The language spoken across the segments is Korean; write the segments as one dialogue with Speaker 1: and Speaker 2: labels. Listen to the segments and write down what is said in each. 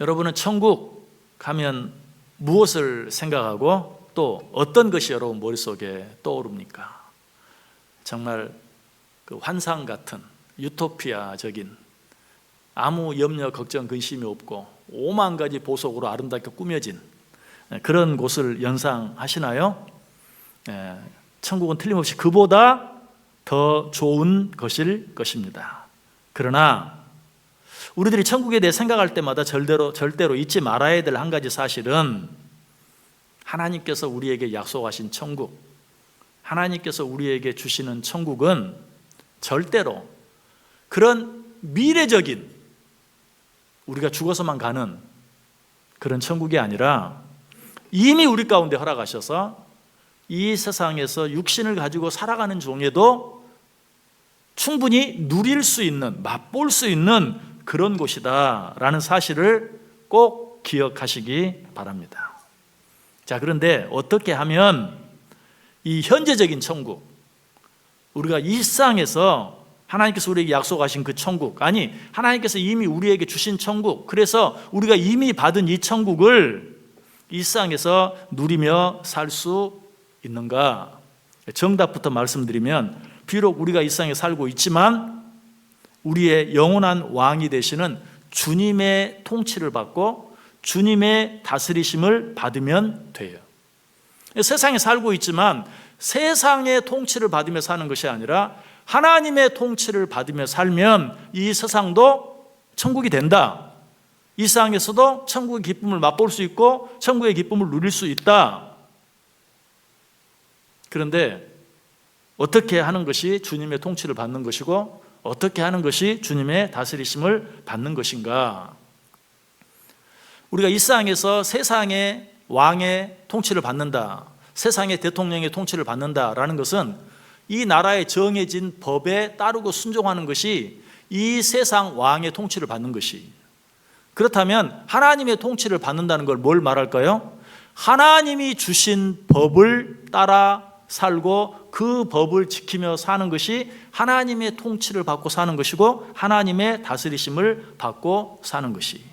Speaker 1: 여러분은 천국 가면 무엇을 생각하고 또 어떤 것이 여러분 머릿속에 떠오릅니까? 정말 그 환상 같은 유토피아적인 아무 염려, 걱정, 근심이 없고 5만 가지 보석으로 아름답게 꾸며진 그런 곳을 연상하시나요? 천국은 틀림없이 그보다 더 좋은 것일 것입니다. 그러나 우리들이 천국에 대해 생각할 때마다 절대로 잊지 말아야 될 한 가지 사실은 하나님께서 우리에게 약속하신 천국, 하나님께서 우리에게 주시는 천국은 절대로 그런 미래적인 우리가 죽어서만 가는 그런 천국이 아니라 이미 우리 가운데 허락하셔서 이 세상에서 육신을 가지고 살아가는 중에도 충분히 누릴 수 있는, 맛볼 수 있는 그런 곳이다 라는 사실을 꼭 기억하시기 바랍니다. 자, 그런데 어떻게 하면 이 현재적인 천국, 우리가 일상에서 하나님께서 우리에게 약속하신 그 천국, 아니 하나님께서 이미 우리에게 주신 천국, 그래서 우리가 이미 받은 이 천국을 일상에서 누리며 살 수 있는가? 정답부터 말씀드리면, 비록 우리가 일상에 살고 있지만 우리의 영원한 왕이 되시는 주님의 통치를 받고 주님의 다스리심을 받으면 돼요. 세상에 살고 있지만 세상의 통치를 받으며 사는 것이 아니라 하나님의 통치를 받으며 살면 이 세상도 천국이 된다. 이 세상에서도 천국의 기쁨을 맛볼 수 있고 천국의 기쁨을 누릴 수 있다. 그런데 어떻게 하는 것이 주님의 통치를 받는 것이고 어떻게 하는 것이 주님의 다스리심을 받는 것인가? 우리가 이 세상에서 세상의 왕의 통치를 받는다, 세상의 대통령의 통치를 받는다라는 것은 이 나라에 정해진 법에 따르고 순종하는 것이 이 세상 왕의 통치를 받는 것이. 그렇다면 하나님의 통치를 받는다는 걸 뭘 말할까요? 하나님이 주신 법을 따라 살고 그 법을 지키며 사는 것이 하나님의 통치를 받고 사는 것이고 하나님의 다스리심을 받고 사는 것이.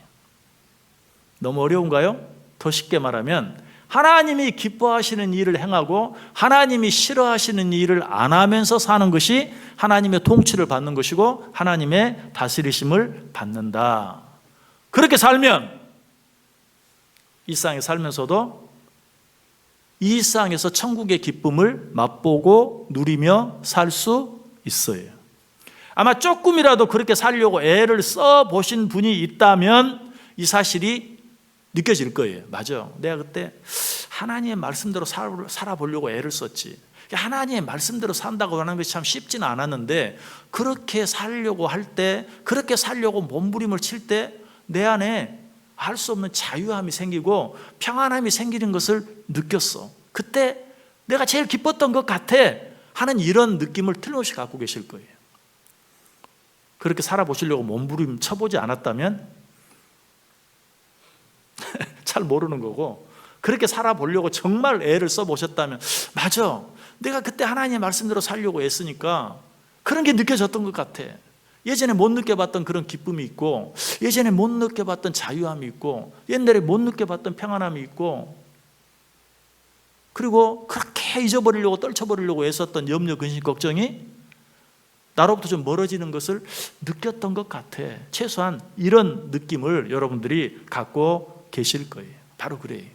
Speaker 1: 너무 어려운가요? 더 쉽게 말하면 하나님이 기뻐하시는 일을 행하고 하나님이 싫어하시는 일을 안 하면서 사는 것이 하나님의 통치를 받는 것이고 하나님의 다스리심을 받는다. 그렇게 살면 일상에 살면서도 이 세상에서 천국의 기쁨을 맛보고 누리며 살 수 있어요. 아마 조금이라도 그렇게 살려고 애를 써보신 분이 있다면 이 사실이 느껴질 거예요. 맞아, 내가 그때 하나님의 말씀대로 살아보려고 애를 썼지. 하나님의 말씀대로 산다고 하는 것이 참 쉽지는 않았는데 그렇게 살려고 할 때, 그렇게 살려고 몸부림을 칠 때 내 안에 알 수 없는 자유함이 생기고 평안함이 생기는 것을 느꼈어. 그때 내가 제일 기뻤던 것 같아 하는 이런 느낌을 틀림없이 갖고 계실 거예요. 그렇게 살아보시려고 몸부림 쳐보지 않았다면 잘 모르는 거고, 그렇게 살아보려고 정말 애를 써보셨다면 맞아, 내가 그때 하나님의 말씀대로 살려고 애쓰니까 그런 게 느껴졌던 것 같아. 예전에 못 느껴봤던 그런 기쁨이 있고 예전에 못 느껴봤던 자유함이 있고 옛날에 못 느껴봤던 평안함이 있고, 그리고 그렇게 잊어버리려고 떨쳐버리려고 애썼던 염려, 근심, 걱정이 나로부터 좀 멀어지는 것을 느꼈던 것 같아. 최소한 이런 느낌을 여러분들이 갖고 계실 거예요. 바로 그래요.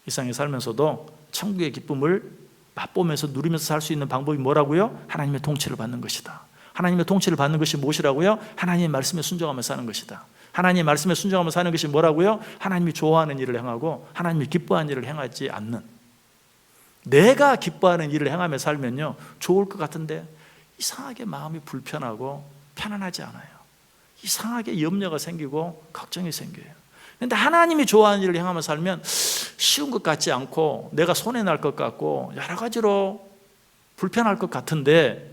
Speaker 1: 일상에 살면서도 천국의 기쁨을 맛보면서 누리면서 살 수 있는 방법이 뭐라고요? 하나님의 통치를 받는 것이다. 하나님의 통치를 받는 것이 무엇이라고요? 하나님의 말씀에 순종하며 사는 것이다. 하나님의 말씀에 순종하며 사는 것이 뭐라고요? 하나님이 좋아하는 일을 행하고 하나님이 기뻐하는 일을 행하지 않는, 내가 기뻐하는 일을 행하며 살면요 좋을 것 같은데 이상하게 마음이 불편하고 편안하지 않아요. 이상하게 염려가 생기고 걱정이 생겨요. 그런데 하나님이 좋아하는 일을 행하며 살면 쉬운 것 같지 않고 내가 손해날 것 같고 여러 가지로 불편할 것 같은데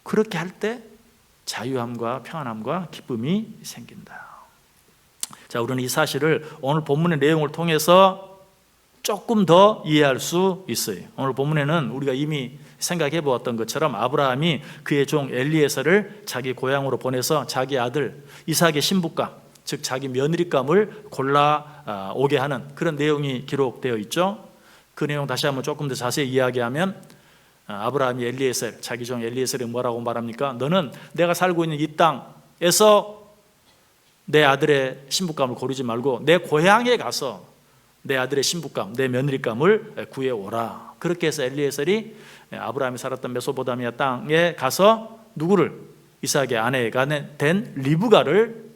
Speaker 1: 그렇게 할 때 자유함과 평안함과 기쁨이 생긴다. 자, 우리는 이 사실을 오늘 본문의 내용을 통해서 조금 더 이해할 수 있어요. 오늘 본문에는 우리가 이미 생각해 보았던 것처럼 아브라함이 그의 종 엘리에셀을 자기 고향으로 보내서 자기 아들 이삭의 신부가 즉 자기 며느리감을 골라 오게 하는 그런 내용이 기록되어 있죠. 그 내용 다시 한번 조금 더 자세히 이야기하면 아브라함이 엘리에셀, 자기 종 엘리에셀이 뭐라고 말합니까? 너는 내가 살고 있는 이 땅에서 내 아들의 신부감을 고르지 말고 내 고향에 가서 내 아들의 신부감, 내 며느리감을 구해오라. 그렇게 해서 엘리에셀이 아브라함이 살았던 메소포타미아 땅에 가서 누구를? 이삭의 아내가 된 리브가를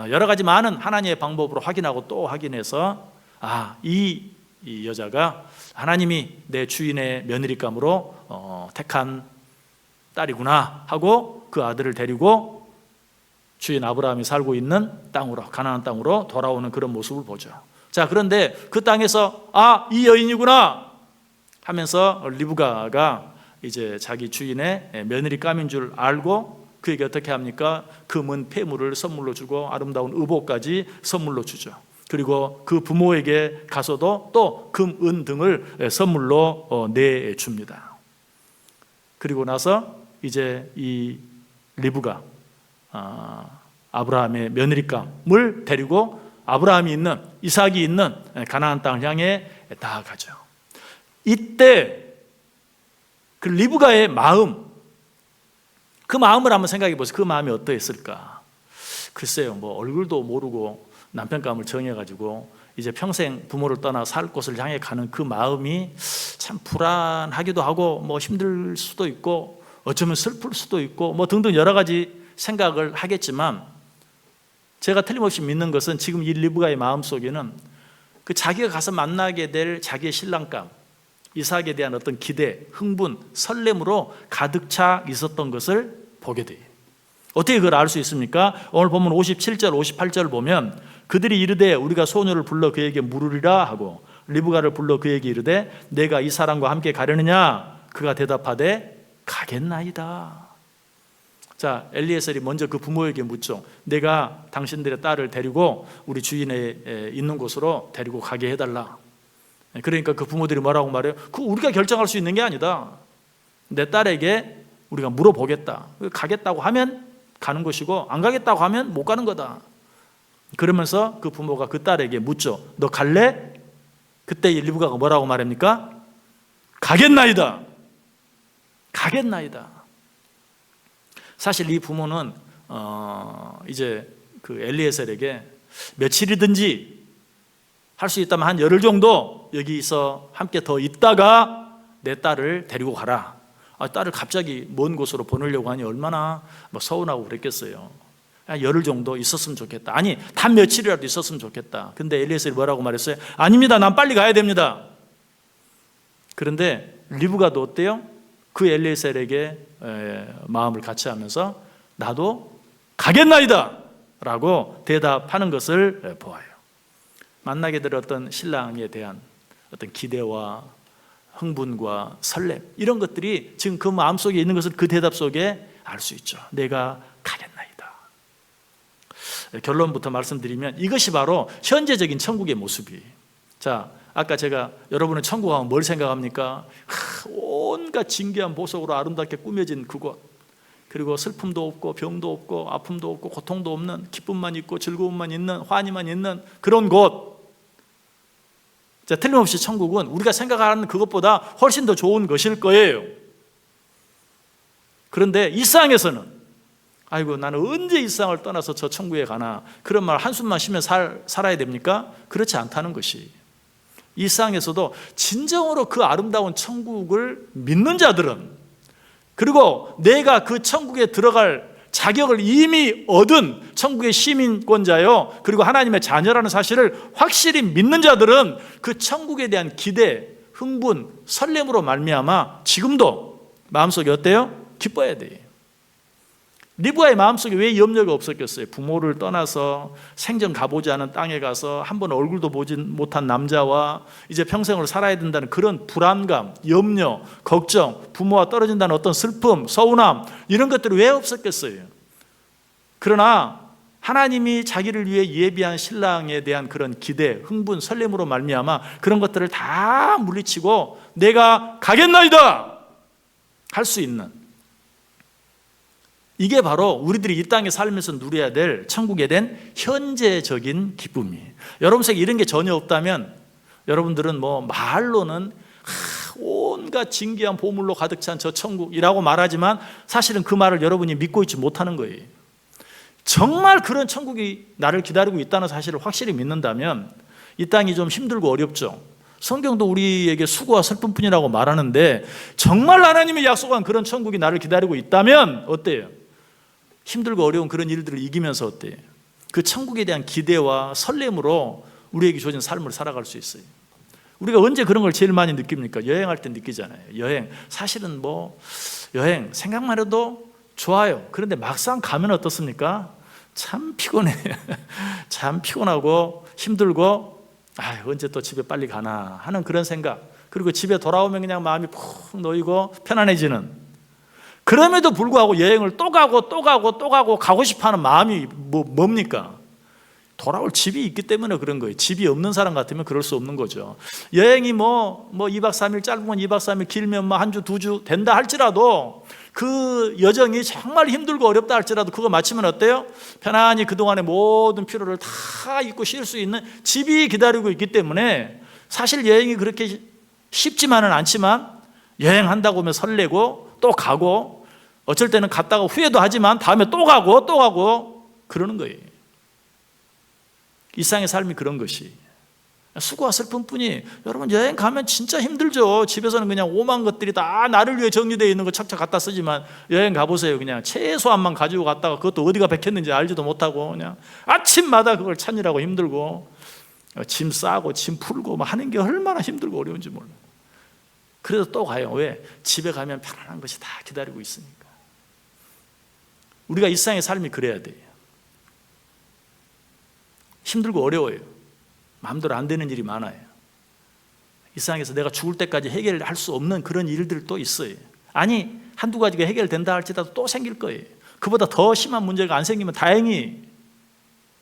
Speaker 1: 여러 가지 많은 하나님의 방법으로 확인하고 또 확인해서 이 여자가 하나님이 내 주인의 며느리감으로 택한 딸이구나 하고 그 아들을 데리고 주인 아브라함이 살고 있는 땅으로, 가나안 땅으로 돌아오는 그런 모습을 보죠. 자, 그런데 그 땅에서 이 여인이구나 하면서 리브가가 이제 자기 주인의 며느리감인 줄 알고 그에게 어떻게 합니까? 금은 폐물을 선물로 주고 아름다운 의복까지 선물로 주죠. 그리고 그 부모에게 가서도 또 금, 은 등을 선물로 내줍니다. 그리고 나서 이제 이 리브가 아브라함의 며느리감을 데리고 아브라함이 있는, 이삭이 있는 가나안 땅을 향해 나아가죠. 이때 그 리브가의 마음, 그 마음을 한번 생각해 보세요. 그 마음이 어떠했을까? 글쎄요, 뭐 얼굴도 모르고 남편감을 정해가지고 이제 평생 부모를 떠나 살 곳을 향해 가는 그 마음이 참 불안하기도 하고 뭐 힘들 수도 있고 어쩌면 슬플 수도 있고 뭐 등등 여러 가지 생각을 하겠지만, 제가 틀림없이 믿는 것은 지금 이 리브가의 마음속에는 그 자기가 가서 만나게 될 자기의 신랑감, 이삭에 대한 어떤 기대, 흥분, 설렘으로 가득 차 있었던 것을 보게 돼요. 어떻게 그걸 알 수 있습니까? 오늘 보면 57절, 58절 보면 그들이 이르되 우리가 소녀를 불러 그에게 물으리라 하고 리브가를 불러 그에게 이르되 내가 이 사람과 함께 가려느냐? 그가 대답하되 가겠나이다. 자, 엘리에셀이 먼저 그 부모에게 묻죠. 내가 당신들의 딸을 데리고 우리 주인의 있는 곳으로 데리고 가게 해달라. 그러니까 그 부모들이 뭐라고 말해요? 그거 우리가 결정할 수 있는 게 아니다. 내 딸에게 우리가 물어보겠다. 가겠다고 하면 가는 것이고 안 가겠다고 하면 못 가는 거다. 그러면서 그 부모가 그 딸에게 묻죠. 너 갈래? 그때 리브가가 뭐라고 말합니까? 가겠나이다. 가겠나이다. 사실 이 부모는 이제 그 엘리에셀에게 며칠이든지 할 수 있다면 한 열흘 정도 여기서 함께 더 있다가 내 딸을 데리고 가라. 딸을 갑자기 먼 곳으로 보내려고 하니 얼마나 서운하고 그랬겠어요. 열흘 정도 있었으면 좋겠다. 아니, 단 며칠이라도 있었으면 좋겠다. 근데 엘리에셀이 뭐라고 말했어요? 아닙니다. 난 빨리 가야 됩니다. 그런데 리브가도 어때요? 그 엘리에셀에게 마음을 같이 하면서 나도 가겠나이다 라고 대답하는 것을 보아요. 만나게 될 어떤 신랑에 대한 어떤 기대와 흥분과 설렘, 이런 것들이 지금 그 마음속에 있는 것을 그 대답 속에 알 수 있죠. 내가 가겠나이다. 결론부터 말씀드리면 이것이 바로 현재적인 천국의 모습이에요. 자, 아까 제가 여러분은 천국 하면 뭘 생각합니까? 온갖 진귀한 보석으로 아름답게 꾸며진 그곳, 그리고 슬픔도 없고 병도 없고 아픔도 없고 고통도 없는, 기쁨만 있고 즐거움만 있는, 환희만 있는 그런 곳. 자, 틀림없이 천국은 우리가 생각하는 그것보다 훨씬 더 좋은 것일 거예요. 그런데 이 세상에서는 아이고 나는 언제 이 세상을 떠나서 저 천국에 가나, 그런 말 한숨만 쉬며 살아야 됩니까? 그렇지 않다는 것이, 이 세상에서도 진정으로 그 아름다운 천국을 믿는 자들은, 그리고 내가 그 천국에 들어갈 자격을 이미 얻은 천국의 시민권자요, 그리고 하나님의 자녀라는 사실을 확실히 믿는 자들은 그 천국에 대한 기대, 흥분, 설렘으로 말미암아 지금도 마음속에 어때요? 기뻐야 돼요. 리브가의 마음속에 왜 염려가 없었겠어요? 부모를 떠나서 생전 가보지 않은 땅에 가서 한 번 얼굴도 보지 못한 남자와 이제 평생을 살아야 된다는 그런 불안감, 염려, 걱정, 부모와 떨어진다는 어떤 슬픔, 서운함, 이런 것들이 왜 없었겠어요? 그러나 하나님이 자기를 위해 예비한 신랑에 대한 그런 기대, 흥분, 설렘으로 말미암아 그런 것들을 다 물리치고 내가 가겠나이다 할 수 있는, 이게 바로 우리들이 이 땅에 살면서 누려야 될 천국에 대한 현재적인 기쁨이에요. 여러분 속에 이런 게 전혀 없다면 여러분들은 뭐 말로는 온갖 진귀한 보물로 가득 찬 저 천국이라고 말하지만 사실은 그 말을 여러분이 믿고 있지 못하는 거예요. 정말 그런 천국이 나를 기다리고 있다는 사실을 확실히 믿는다면 이 땅이 좀 힘들고 어렵죠. 성경도 우리에게 수고와 슬픔뿐이라고 말하는데 정말 하나님이 약속한 그런 천국이 나를 기다리고 있다면 어때요? 힘들고 어려운 그런 일들을 이기면서 어때요? 그 천국에 대한 기대와 설렘으로 우리에게 주어진 삶을 살아갈 수 있어요. 우리가 언제 그런 걸 제일 많이 느낍니까? 여행할 때 느끼잖아요. 여행 사실은 여행 생각만 해도 좋아요. 그런데 막상 가면 어떻습니까? 참 피곤해요. 참 피곤하고 힘들고 언제 또 집에 빨리 가나 하는 그런 생각, 그리고 집에 돌아오면 그냥 마음이 푹 놓이고 편안해지는, 그럼에도 불구하고 여행을 또 가고 가고 싶어하는 마음이 뭡니까? 돌아올 집이 있기 때문에 그런 거예요. 집이 없는 사람 같으면 그럴 수 없는 거죠. 여행이 2박 3일 짧으면 2박 3일, 길면 한 주, 2주 된다 할지라도 그 여정이 정말 힘들고 어렵다 할지라도 그거 마치면 어때요? 편안히 그동안의 모든 피로를 다 잊고 쉴 수 있는 집이 기다리고 있기 때문에 사실 여행이 그렇게 쉽지만은 않지만 여행한다고 하면 설레고 또 가고 어쩔 때는 갔다가 후회도 하지만 다음에 또 가고 그러는 거예요. 일상의 삶이 그런 것이 수고와 슬픔뿐이. 여러분 여행 가면 진짜 힘들죠. 집에서는 그냥 오만 것들이 다 나를 위해 정리되어 있는 거 착착 갖다 쓰지만 여행 가보세요. 그냥 최소한만 가지고 갔다가 그것도 어디가 백했는지 알지도 못하고 그냥 아침마다 그걸 찾느라고 힘들고 짐 싸고 짐 풀고 하는 게 얼마나 힘들고 어려운지 몰라요. 그래서 또 가요. 왜? 집에 가면 편안한 것이 다 기다리고 있으니까. 우리가 일상의 삶이 그래야 돼요. 힘들고 어려워요. 마음대로 안 되는 일이 많아요. 이 세상에서 내가 죽을 때까지 해결할 수 없는 그런 일들도 있어요. 아니 한두 가지가 해결된다 할지라도 또 생길 거예요. 그보다 더 심한 문제가 안 생기면 다행히.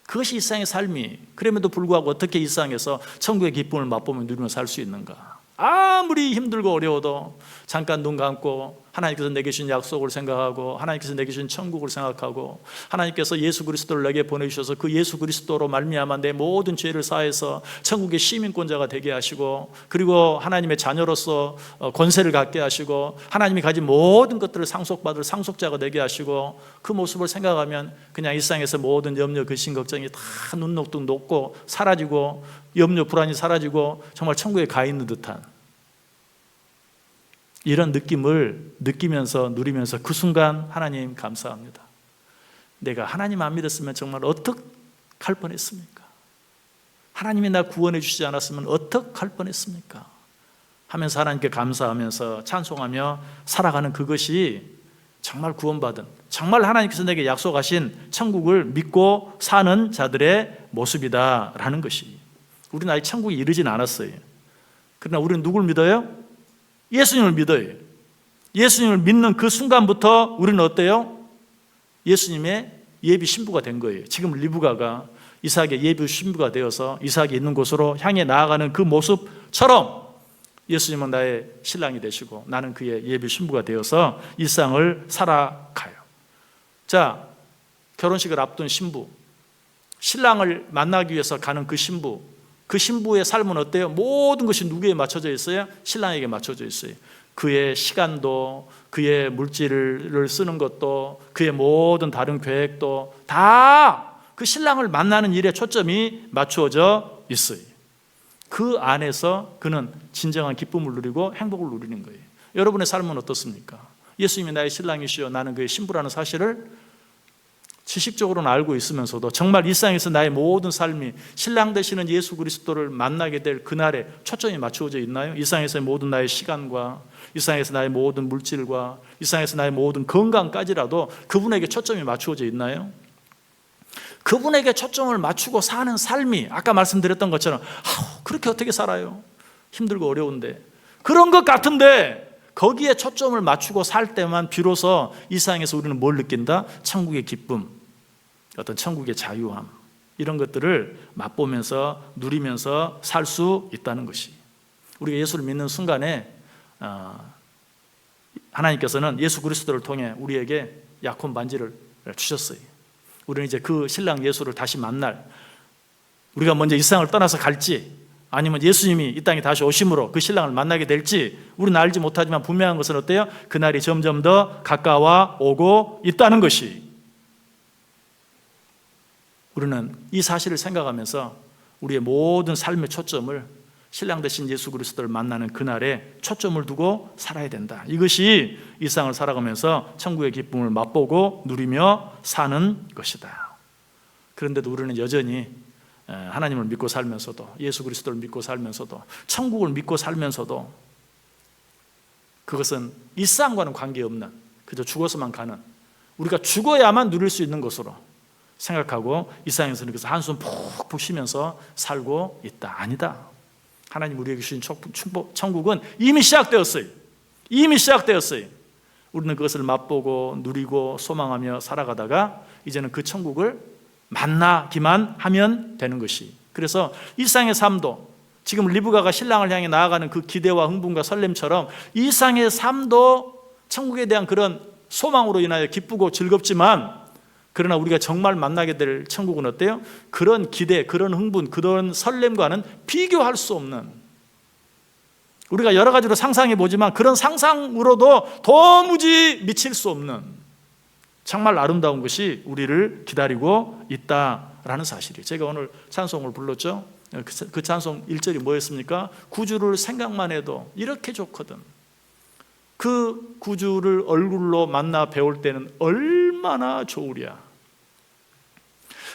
Speaker 1: 그것이 이 세상의 삶이. 그럼에도 불구하고 어떻게 이 세상에서 천국의 기쁨을 맛보며 누리며 살 수 있는가? 아무리 힘들고 어려워도 잠깐 눈 감고 하나님께서 내게 주신 약속을 생각하고 하나님께서 내게 주신 천국을 생각하고 하나님께서 예수 그리스도를 내게 보내주셔서 그 예수 그리스도로 말미암아 내 모든 죄를 사해서 천국의 시민권자가 되게 하시고, 그리고 하나님의 자녀로서 권세를 갖게 하시고 하나님이 가진 모든 것들을 상속받을 상속자가 되게 하시고, 그 모습을 생각하면 그냥 일상에서 모든 염려, 근심, 걱정이 다 눈녹듯 녹고 사라지고 염려, 불안이 사라지고 정말 천국에 가 있는 듯한 이런 느낌을 느끼면서 누리면서 그 순간 하나님 감사합니다. 내가 하나님 안 믿었으면 정말 어떡할 뻔했습니까? 하나님이 나 구원해 주시지 않았으면 어떡할 뻔했습니까? 하면서 하나님께 감사하면서 찬송하며 살아가는 그것이 정말 구원받은, 정말 하나님께서 내게 약속하신 천국을 믿고 사는 자들의 모습이다라는 것이. 우리는 아직 천국에 이르진 않았어요. 그러나 우리는 누굴 믿어요? 예수님을 믿어요. 예수님을 믿는 그 순간부터 우리는 어때요? 예수님의 예비 신부가 된 거예요. 지금 리브가가 이삭의 예비 신부가 되어서 이삭이 있는 곳으로 향해 나아가는 그 모습처럼 예수님은 나의 신랑이 되시고 나는 그의 예비 신부가 되어서 일상을 살아가요. 자, 결혼식을 앞둔 신부, 신랑을 만나기 위해서 가는 그 신부, 그 신부의 삶은 어때요? 모든 것이 누구에 맞춰져 있어요? 신랑에게 맞춰져 있어요. 그의 시간도, 그의 물질을 쓰는 것도, 그의 모든 다른 계획도 다 그 신랑을 만나는 일에 초점이 맞추어져 있어요. 그 안에서 그는 진정한 기쁨을 누리고 행복을 누리는 거예요. 여러분의 삶은 어떻습니까? 예수님이 나의 신랑이시여 나는 그의 신부라는 사실을 지식적으로는 알고 있으면서도 정말 일상에서 나의 모든 삶이 신랑 되시는 예수 그리스도를 만나게 될 그날에 초점이 맞추어져 있나요? 일상에서의 모든 나의 시간과 일상에서 나의 모든 물질과 일상에서 나의 모든 건강까지라도 그분에게 초점이 맞추어져 있나요? 그분에게 초점을 맞추고 사는 삶이 아까 말씀드렸던 것처럼 그렇게 어떻게 살아요? 힘들고 어려운데. 그런 것 같은데 거기에 초점을 맞추고 살 때만 비로소 이 세상에서 우리는 뭘 느낀다? 천국의 기쁨, 어떤 천국의 자유함, 이런 것들을 맛보면서 누리면서 살 수 있다는 것이. 우리가 예수를 믿는 순간에 하나님께서는 예수 그리스도를 통해 우리에게 약혼 반지를 주셨어요. 우리는 이제 그 신랑 예수를 다시 만날, 우리가 먼저 이 세상을 떠나서 갈지 아니면 예수님이 이 땅에 다시 오심으로 그 신랑을 만나게 될지 우리는 알지 못하지만 분명한 것은 어때요? 그날이 점점 더 가까워 오고 있다는 것이, 우리는 이 사실을 생각하면서 우리의 모든 삶의 초점을 신랑 되신 예수 그리스도를 만나는 그날에 초점을 두고 살아야 된다. 이것이 이 세상을 살아가면서 천국의 기쁨을 맛보고 누리며 사는 것이다. 그런데도 우리는 여전히 하나님을 믿고 살면서도, 예수 그리스도를 믿고 살면서도, 천국을 믿고 살면서도 그것은 이 세상과는 관계없는, 그저 죽어서만 가는, 우리가 죽어야만 누릴 수 있는 것으로 생각하고 이 세상에서는 그래서 한숨 푹푹 쉬면서 살고 있다. 아니다. 하나님 우리에게 주신 천국은 이미 시작되었어요. 이미 시작되었어요. 우리는 그것을 맛보고 누리고 소망하며 살아가다가 이제는 그 천국을 만나기만 하면 되는 것이, 그래서 일상의 삶도 지금 리브가가 신랑을 향해 나아가는 그 기대와 흥분과 설렘처럼 일상의 삶도 천국에 대한 그런 소망으로 인하여 기쁘고 즐겁지만, 그러나 우리가 정말 만나게 될 천국은 어때요? 그런 기대, 그런 흥분, 그런 설렘과는 비교할 수 없는, 우리가 여러 가지로 상상해 보지만 그런 상상으로도 도무지 미칠 수 없는 정말 아름다운 것이 우리를 기다리고 있다라는 사실이에요. 제가 오늘 찬송을 불렀죠. 그 찬송 1절이 뭐였습니까? 구주를 생각만 해도 이렇게 좋거든. 그 구주를 얼굴로 만나 배울 때는 얼마나 좋으랴.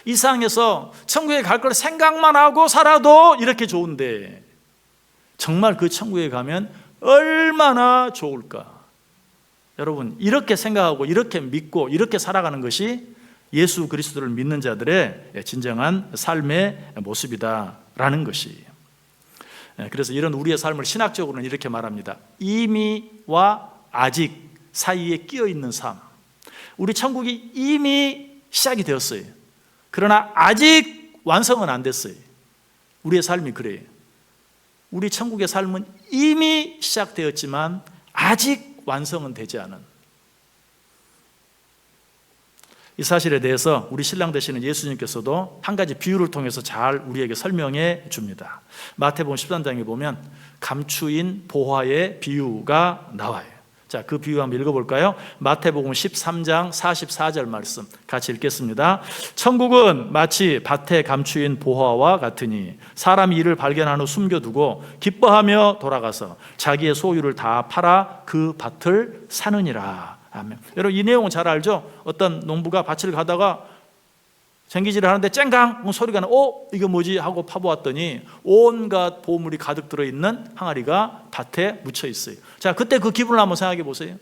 Speaker 1: 이 세상에서 천국에 갈 걸 생각만 하고 살아도 이렇게 좋은데 정말 그 천국에 가면 얼마나 좋을까. 여러분, 이렇게 생각하고 이렇게 믿고 이렇게 살아가는 것이 예수 그리스도를 믿는 자들의 진정한 삶의 모습이다라는 것이에요. 그래서 이런 우리의 삶을 신학적으로는 이렇게 말합니다. 이미와 아직 사이에 끼어 있는 삶. 우리 천국이 이미 시작이 되었어요. 그러나 아직 완성은 안 됐어요. 우리의 삶이 그래요. 우리 천국의 삶은 이미 시작되었지만 아직 완성은 되지 않은, 이 사실에 대해서 우리 신랑 되시는 예수님께서도 한 가지 비유를 통해서 잘 우리에게 설명해 줍니다. 마태복음 13장에 보면 감추인 보화의 비유가 나와요. 자, 그 비유 한번 읽어볼까요? 마태복음 13장 44절 말씀 같이 읽겠습니다. 천국은 마치 밭에 감추인 보화와 같으니 사람이 이를 발견한 후 숨겨두고 기뻐하며 돌아가서 자기의 소유를 다 팔아 그 밭을 사느니라. 아멘. 여러분, 이 내용은 잘 알죠? 어떤 농부가 밭을 가다가 쟁기질을 하는데 쨍강 소리가 나, 이거 뭐지? 하고 파보았더니 온갖 보물이 가득 들어있는 항아리가 밭에 묻혀 있어요. 자, 그때 그 기분을 한번 생각해 보세요.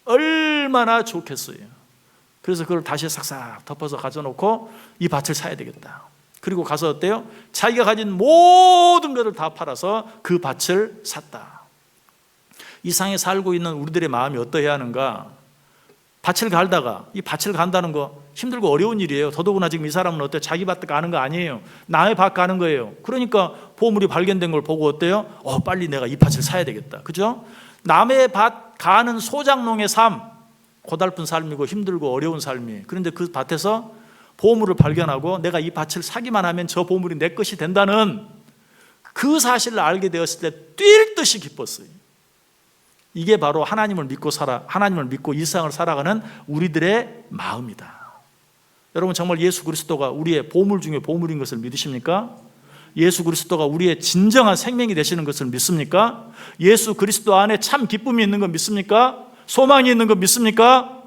Speaker 1: 얼마나 좋겠어요. 그래서 그걸 다시 싹싹 덮어서 가져놓고 이 밭을 사야 되겠다. 그리고 가서 어때요? 자기가 가진 모든 것을 다 팔아서 그 밭을 샀다. 이 상에 살고 있는 우리들의 마음이 어떠해야 하는가? 밭을 갈다가, 이 밭을 간다는 거 힘들고 어려운 일이에요. 더더구나 지금 이 사람은 어때요? 자기 밭 가는 거 아니에요. 남의 밭 가는 거예요. 그러니까 보물이 발견된 걸 보고 어때요? 빨리 내가 이 밭을 사야 되겠다. 그죠? 남의 밭 가는 소작농의 삶, 고달픈 삶이고 힘들고 어려운 삶이, 그런데 그 밭에서 보물을 발견하고 내가 이 밭을 사기만 하면 저 보물이 내 것이 된다는 그 사실을 알게 되었을 때 뛸 듯이 기뻤어요. 이게 바로 하나님을 믿고 이 세상을 살아가는 우리들의 마음이다. 여러분, 정말 예수 그리스도가 우리의 보물 중에 보물인 것을 믿으십니까? 예수 그리스도가 우리의 진정한 생명이 되시는 것을 믿습니까? 예수 그리스도 안에 참 기쁨이 있는 거 믿습니까? 소망이 있는 거 믿습니까?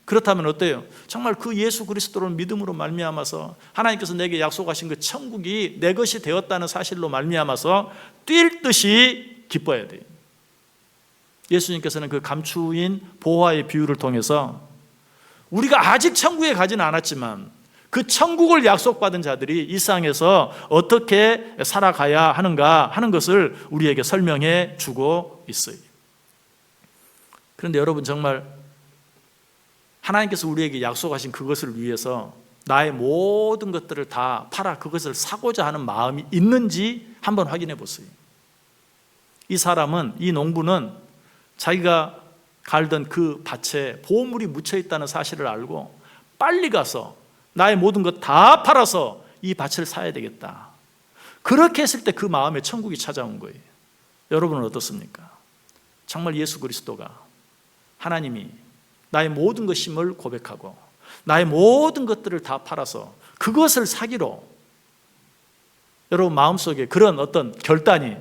Speaker 1: 그렇다면 어때요? 정말 그 예수 그리스도를 믿음으로 말미암아서 하나님께서 내게 약속하신 그 천국이 내 것이 되었다는 사실로 말미암아서 뛸 듯이 기뻐해야 돼요. 예수님께서는 그 감추인 보화의 비유를 통해서 우리가 아직 천국에 가지는 않았지만 그 천국을 약속받은 자들이 이 세상에서 어떻게 살아가야 하는가 하는 것을 우리에게 설명해 주고 있어요. 그런데 여러분, 정말 하나님께서 우리에게 약속하신 그것을 위해서 나의 모든 것들을 다 팔아 그것을 사고자 하는 마음이 있는지 한번 확인해 보세요. 이 사람은, 이 농부는 자기가 갈던 그 밭에 보물이 묻혀 있다는 사실을 알고 빨리 가서 나의 모든 것 다 팔아서 이 밭을 사야 되겠다. 그렇게 했을 때 그 마음에 천국이 찾아온 거예요. 여러분은 어떻습니까? 정말 예수 그리스도가 하나님이 나의 모든 것임을 고백하고 나의 모든 것들을 다 팔아서 그것을 사기로 여러분 마음속에 그런 어떤 결단이,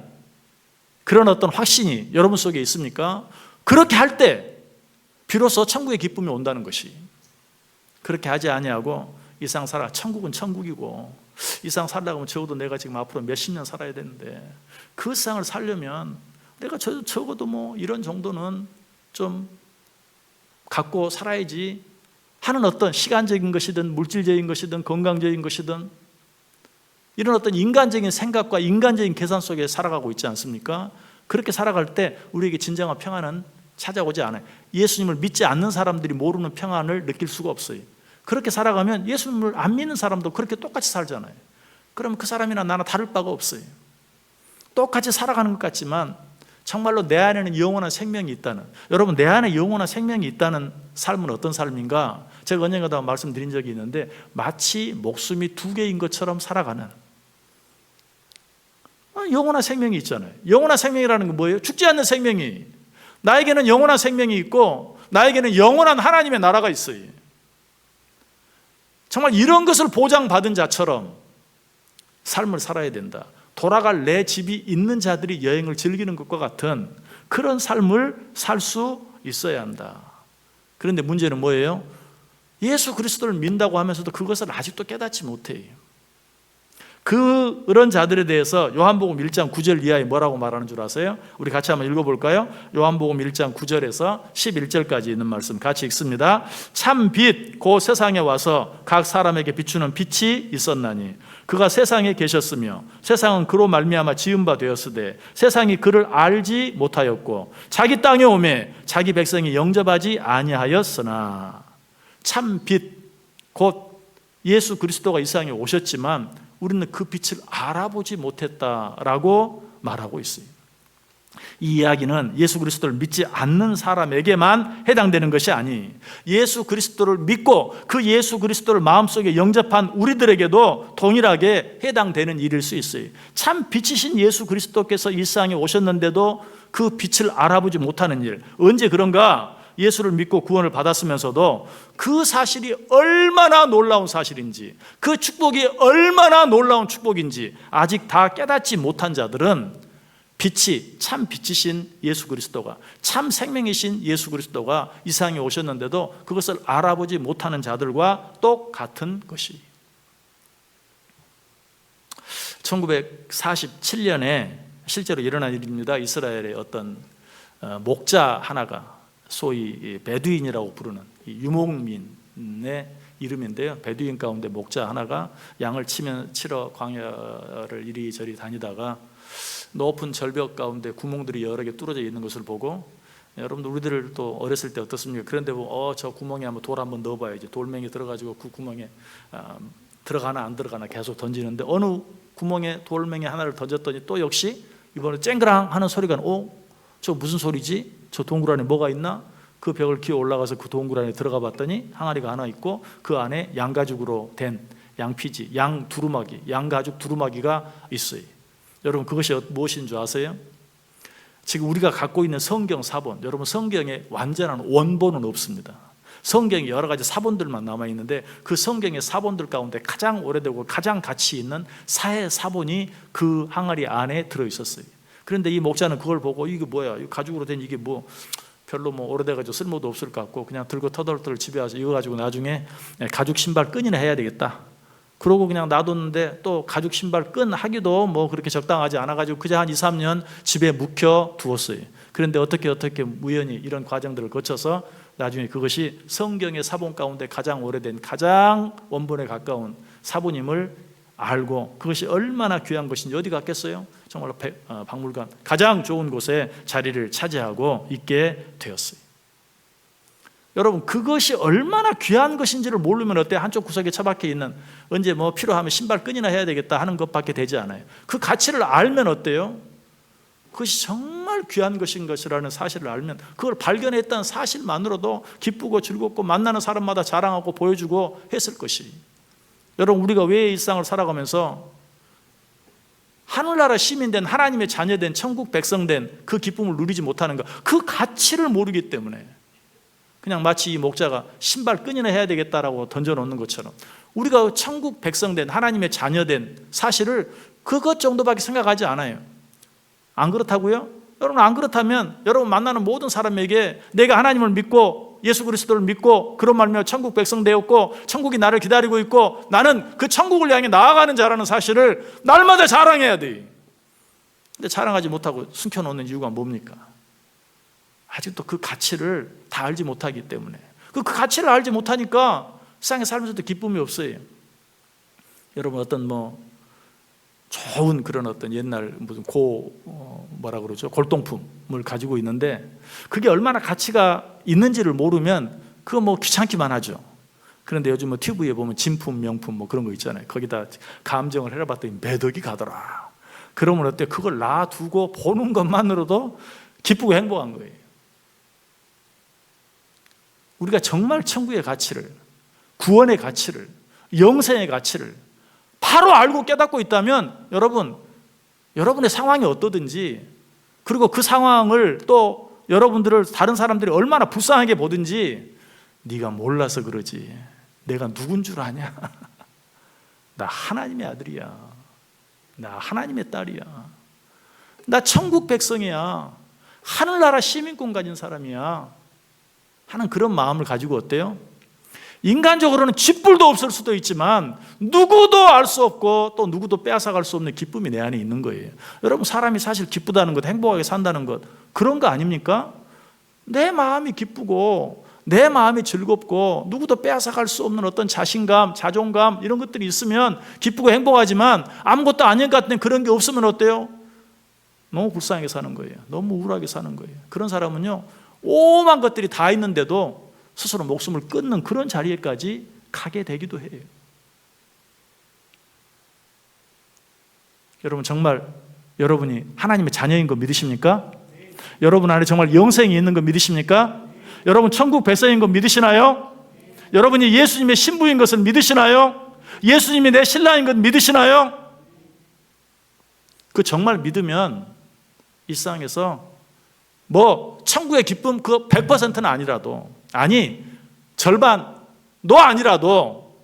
Speaker 1: 그런 어떤 확신이 여러분 속에 있습니까? 그렇게 할 때 비로소 천국의 기쁨이 온다는 것이. 그렇게 하지 아니하고 이 세상 살아, 천국은 천국이고 이 세상 살려고 하면 적어도 내가 지금 앞으로 몇십 년 살아야 되는데 그 세상을 살려면 내가 적어도 뭐 이런 정도는 좀 갖고 살아야지 하는 어떤 시간적인 것이든 물질적인 것이든 건강적인 것이든 이런 어떤 인간적인 생각과 인간적인 계산 속에 살아가고 있지 않습니까? 그렇게 살아갈 때 우리에게 진정한 평안은 찾아오지 않아요. 예수님을 믿지 않는 사람들이 모르는 평안을 느낄 수가 없어요. 그렇게 살아가면 예수님을 안 믿는 사람도 그렇게 똑같이 살잖아요. 그러면 그 사람이나 나나 다를 바가 없어요. 똑같이 살아가는 것 같지만 정말로 내 안에는 영원한 생명이 있다는, 여러분 내 안에 영원한 생명이 있다는 삶은 어떤 삶인가? 제가 언젠가도 말씀드린 적이 있는데 마치 목숨이 두 개인 것처럼 살아가는 영원한 생명이 있잖아요. 영원한 생명이라는 건 뭐예요? 죽지 않는 생명이, 나에게는 영원한 생명이 있고 나에게는 영원한 하나님의 나라가 있어요. 정말 이런 것을 보장받은 자처럼 삶을 살아야 된다. 돌아갈 내 집이 있는 자들이 여행을 즐기는 것과 같은 그런 삶을 살 수 있어야 한다. 그런데 문제는 뭐예요? 예수 그리스도를 믿는다고 하면서도 그것을 아직도 깨닫지 못해요. 그런 자들에 대해서 요한복음 1장 9절 이하에 뭐라고 말하는 줄 아세요? 우리 같이 한번 읽어볼까요? 요한복음 1장 9절에서 11절까지 있는 말씀 같이 읽습니다. 참 빛 곧 세상에 와서 각 사람에게 비추는 빛이 있었나니 그가 세상에 계셨으며 세상은 그로 말미암아 지은 바 되었으되 세상이 그를 알지 못하였고 자기 땅에 오매 자기 백성이 영접하지 아니하였으나 참 빛 곧 예수 그리스도가 이 세상에 오셨지만 우리는 그 빛을 알아보지 못했다라고 말하고 있어요. 이 이야기는 예수 그리스도를 믿지 않는 사람에게만 해당되는 것이 아니, 예수 그리스도를 믿고 그 예수 그리스도를 마음속에 영접한 우리들에게도 동일하게 해당되는 일일 수 있어요. 참 빛이신 예수 그리스도께서 이 세상에 오셨는데도 그 빛을 알아보지 못하는 일, 언제 그런가? 예수를 믿고 구원을 받았으면서도 그 사실이 얼마나 놀라운 사실인지, 그 축복이 얼마나 놀라운 축복인지 아직 다 깨닫지 못한 자들은 빛이, 참 빛이신 예수 그리스도가, 참 생명이신 예수 그리스도가 이 세상에 오셨는데도 그것을 알아보지 못하는 자들과 똑같은 것이. 1947년에 실제로 일어난 일입니다. 이스라엘의 어떤 목자 하나가, 소위 베두인이라고 부르는 유목민의 이름인데요, 베두인 가운데 목자 하나가 양을 치러 광야를 이리저리 다니다가 높은 절벽 가운데 구멍들이 여러 개 뚫어져 있는 것을 보고, 여러분들 우리들 또 어렸을 때 어떻습니까? 그런데 저 구멍에 한번 돌 한번 넣어봐야지, 돌멩이 들어가지고 그 구멍에 들어가나 안 들어가나 계속 던지는데 어느 구멍에 돌멩이 하나를 던졌더니 또 역시 이번에 쨍그랑 하는 소리가 저 무슨 소리지? 저 동굴 안에 뭐가 있나? 그 벽을 기어 올라가서 그 동굴 안에 들어가 봤더니 항아리가 하나 있고 그 안에 양가죽으로 된 양피지, 양 두루마기, 양가죽 두루마기가 있어요. 여러분 그것이 무엇인 줄 아세요? 지금 우리가 갖고 있는 성경 사본, 여러분 성경에 완전한 원본은 없습니다. 성경에 여러 가지 사본들만 남아있는데 그 성경의 사본들 가운데 가장 오래되고 가장 가치 있는 사해 사본이 그 항아리 안에 들어있었어요. 그런데 이 목자는 그걸 보고 이게 뭐야, 가죽으로 된 이게 뭐 별로 뭐 오래돼가지고 쓸모도 없을 것 같고 그냥 들고 터덜터덜 집에 와서 이거 가지고 나중에 가죽 신발 끈이나 해야 되겠다, 그러고 그냥 놔뒀는데 또 가죽 신발 끈 하기도 뭐 그렇게 적당하지 않아가지고 그저 한 2, 3년 집에 묵혀 두었어요. 그런데 어떻게 우연히 이런 과정들을 거쳐서 나중에 그것이 성경의 사본 가운데 가장 오래된, 가장 원본에 가까운 사본임을 알고 그것이 얼마나 귀한 것인지 어디 갔겠어요? 정말 박물관 가장 좋은 곳에 자리를 차지하고 있게 되었어요. 여러분 그것이 얼마나 귀한 것인지를 모르면 어때요? 한쪽 구석에 처박혀 있는 언제 뭐 필요하면 신발 끈이나 해야 되겠다 하는 것밖에 되지 않아요. 그 가치를 알면 어때요? 그것이 정말 정말 귀한 것인 것이라는 사실을 알면 그걸 발견했다는 사실만으로도 기쁘고 즐겁고 만나는 사람마다 자랑하고 보여주고 했을 것이. 여러분, 우리가 왜 일상을 살아가면서 하늘나라 시민된 하나님의 자녀된 천국 백성된 그 기쁨을 누리지 못하는가? 그 가치를 모르기 때문에. 그냥 마치 이 목자가 신발 끈이나 해야 되겠다라고 던져놓는 것처럼 우리가 천국 백성된 하나님의 자녀된 사실을 그것 정도밖에 생각하지 않아요. 안 그렇다고요? 여러분, 안 그렇다면 여러분 만나는 모든 사람에게 내가 하나님을 믿고 예수 그리스도를 믿고 그런 말이며 천국 백성 되었고 천국이 나를 기다리고 있고 나는 그 천국을 향해 나아가는 자라는 사실을 날마다 자랑해야 돼. 근데 자랑하지 못하고 숨겨놓는 이유가 뭡니까? 아직도 그 가치를 다 알지 못하기 때문에. 그 가치를 알지 못하니까 세상에 살면서도 기쁨이 없어요. 여러분, 어떤 좋은 그런 어떤 옛날 무슨 뭐라 그러죠? 골동품을 가지고 있는데 그게 얼마나 가치가 있는지를 모르면 그거 귀찮기만 하죠. 그런데 요즘 TV에 보면 진품, 명품 그런 거 있잖아요. 거기다 감정을 해봤더니 매덕이 가더라. 그러면 어때? 그걸 놔두고 보는 것만으로도 기쁘고 행복한 거예요. 우리가 정말 천국의 가치를, 구원의 가치를, 영생의 가치를 바로 알고 깨닫고 있다면 여러분의 상황이 어떠든지 그리고 그 상황을 또 여러분들을 다른 사람들이 얼마나 불쌍하게 보든지 네가 몰라서 그러지 내가 누군 줄 아냐? 나 하나님의 아들이야. 나 하나님의 딸이야. 나 천국 백성이야. 하늘나라 시민권 가진 사람이야 하는 그런 마음을 가지고 어때요? 인간적으로는 쥐뿔도 없을 수도 있지만 누구도 알 수 없고 또 누구도 빼앗아갈 수 없는 기쁨이 내 안에 있는 거예요. 여러분, 사람이 사실 기쁘다는 것, 행복하게 산다는 것 그런 거 아닙니까? 내 마음이 기쁘고 내 마음이 즐겁고 누구도 빼앗아갈 수 없는 어떤 자신감, 자존감 이런 것들이 있으면 기쁘고 행복하지만 아무것도 아닌 것 같은 그런 게 없으면 어때요? 너무 불쌍하게 사는 거예요. 너무 우울하게 사는 거예요. 그런 사람은요, 오만 것들이 다 있는데도 스스로 목숨을 끊는 그런 자리에까지 가게 되기도 해요. 여러분, 정말 여러분이 하나님의 자녀인 거 믿으십니까? 여러분 안에 정말 영생이 있는 거 믿으십니까? 여러분 천국 백성인 거 믿으시나요? 여러분이 예수님의 신부인 것을 믿으시나요? 예수님이 내 신랑인 것 믿으시나요? 그 정말 믿으면 일상에서 천국의 기쁨 그 100%는 아니라도 절반도 아니라도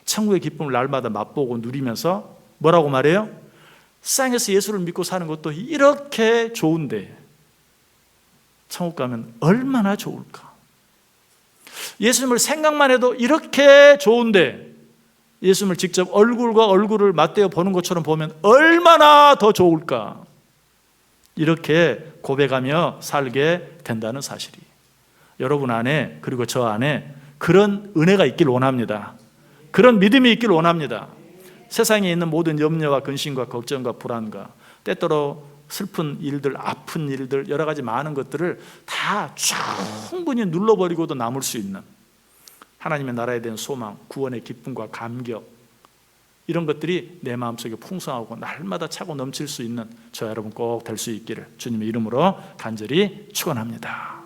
Speaker 1: 천국의 기쁨을 날마다 맛보고 누리면서 뭐라고 말해요? 세상에서 예수를 믿고 사는 것도 이렇게 좋은데 천국 가면 얼마나 좋을까? 예수님을 생각만 해도 이렇게 좋은데 예수님을 직접 얼굴과 얼굴을 맞대어 보는 것처럼 보면 얼마나 더 좋을까? 이렇게 고백하며 살게 된다는 사실이 여러분 안에 그리고 저 안에 그런 은혜가 있길 원합니다. 그런 믿음이 있길 원합니다. 세상에 있는 모든 염려와 근심과 걱정과 불안과 때때로 슬픈 일들, 아픈 일들, 여러 가지 많은 것들을 다 충분히 눌러버리고도 남을 수 있는 하나님의 나라에 대한 소망, 구원의 기쁨과 감격 이런 것들이 내 마음속에 풍성하고 날마다 차고 넘칠 수 있는 저 여러분 꼭 될 수 있기를 주님의 이름으로 간절히 축원합니다.